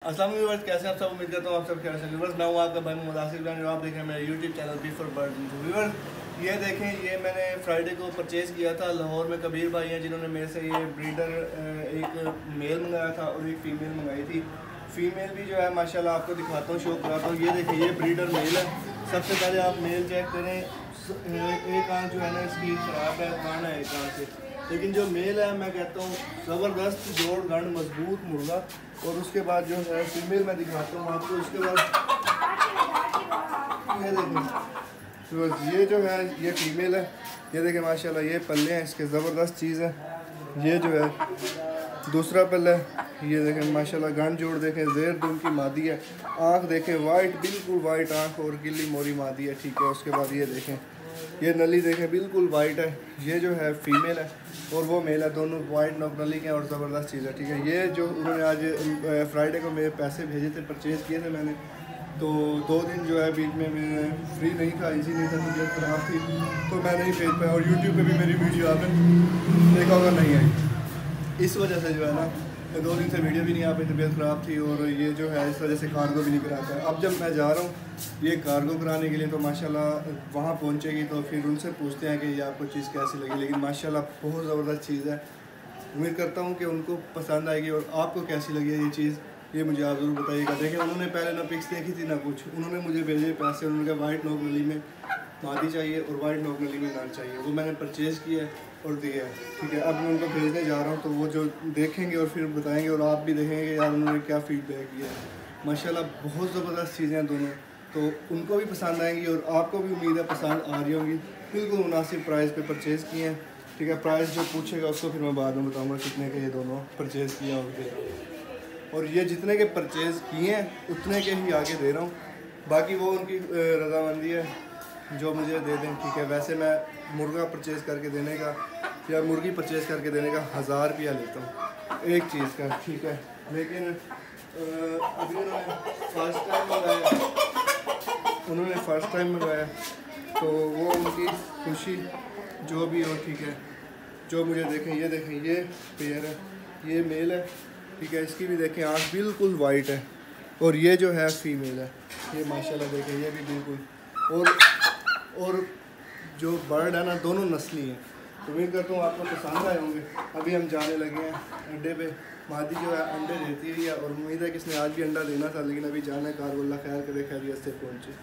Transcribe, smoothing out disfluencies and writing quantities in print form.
अस्सलाम वालेकुम, कैसे आप सब? उम्मीद करता हूँ आप सब खैर से। व्यूअर्स, मैं हूँ आपका भाई मुदासिर खान, जो आप देख रहे हैं मेरे YouTube channel B for bird. Viewers, ये देखें, ये मैंने फ्राइडे को परचेज़ किया था। लाहौर में कबीर भाई हैं जिन्होंने मेरे से ये ब्रीडर एक मेल मंगाया था और एक फ़ीमेल मंगाई थी। फ़ीमेल भी जो है माशाल्लाह आपको दिखाता हूँ, शो कराता हूँ। ये देखें, ये ब्रीडर मेल है। सबसे पहले आप मेल चेक करें। एक आँख जो है ना इसकी ख़राब है, कान है एक आँख से, लेकिन जो मेल है मैं कहता हूँ ज़बरदस्त जोड़ गंड मजबूत मुर्गा। और उसके बाद जो है फीमेल मैं दिखाता हूँ आपको। उसके बाद ये देखें, तो ये जो है ये फीमेल है। ये देखें माशाल्लाह, ये पल्ले हैं इसके, ज़बरदस्त चीज़ है। ये जो है दूसरा पल्ला है। ये देखें माशाल्लाह, गंड जोड़ देखें, ज़ेर दुम की मादी है। आँख देखें वाइट, बिल्कुल वाइट आँख और गिल्ली मोरी मादी है, ठीक है। उसके बाद ये देखें, ये नली देखें बिल्कुल वाइट है। ये जो है फीमेल है और वो मेल है, दोनों वाइट नोक नली के हैं और ज़बरदस्त चीज़ है, ठीक है। ये जो उन्होंने आज फ्राइडे को मेरे पैसे भेजे थे, परचेज़ किए थे मैंने, तो 2 दिन जो है बीच में मैं फ्री नहीं था, इजी नहीं था, तबीयत ख़राब थी तो मैं नहीं भेज पाया। और यूट्यूब पे भी मेरी वीडियो आपने देखा होगा नहीं आई, इस वजह से जो है ना 2 दिन से वीडियो भी नहीं आ पाई, तबीयत ख़राब थी। और ये जो है इस वजह से कार्गो भी नहीं कराता है। अब जब मैं जा रहा हूँ ये कार्गो कराने के लिए, तो माशाल्लाह वहाँ पहुँचेगी तो फिर उनसे पूछते हैं कि ये आपको चीज़ कैसी लगी। लेकिन माशाल्लाह बहुत ज़बरदस्त चीज़ है। उम्मीद करता हूँ कि उनको पसंद आएगी। और आपको कैसी लगी है ये चीज़, ये मुझे आप ज़रूर बताइएगा। देखें, उन्होंने पहले ना पिक्स देखी थी ना कुछ, उन्होंने मुझे भेजे पैसे। उन्होंने कहा वाइट नोक नली में मादी चाहिए और वाइट नोक नली में नर चाहिए। वो मैंने परचेज़ किया है और दिया है, ठीक है। अब मैं उनको भेजने जा रहा हूँ, तो वो जो देखेंगे और फिर बताएंगे और आप भी देखेंगे यार उन्होंने क्या फ़ीडबैक दिया है। माशाल्लाह बहुत ज़बरदस्त चीज़ें हैं दोनों, तो उनको भी पसंद आएंगी और आपको भी उम्मीद है पसंद आ रही होंगी। बिल्कुल मुनासिब प्राइस पे परचेज़ किए हैं, ठीक है। प्राइस जो पूछेगा उसको फिर मैं बाद में बताऊँगा कितने के ये दोनों परचेज़ किया और ये जितने के परचेज़ किए हैं उतने के ही आगे दे रहा हूँ। बाकी वो उनकी रज़ामंदी है, जो मुझे दे दें, ठीक है। वैसे मैं मुर्गा परचेज़ करके देने का या मुर्गी परचेज़ करके देने का 1000 रुपया लेता हूँ एक चीज़ का, ठीक है। लेकिन अभी उन्होंने फ़र्स्ट टाइम मंगाया तो वो उनकी खुशी जो भी हो, ठीक है। जो मुझे देखें, ये देखें, ये पेयर है, ये मेल है, ठीक है। इसकी भी देखें आँख बिल्कुल वाइट है और ये जो है फीमेल है। ये माशाल्लाह देखें, ये भी बिल्कुल। और जो बर्ड है ना दोनों नस्ली हैं। उम्मीद करता हूँ आपको पसंद आए होंगे। अभी हम जाने लगे हैं अड्डे पे। मादी जो है अंडे देती हुई है और उम्मीद है कि इसने आज भी अंडा देना था, लेकिन अभी जाना है। कार अल्लाह खैर करे, खैरियत से पहुँचे।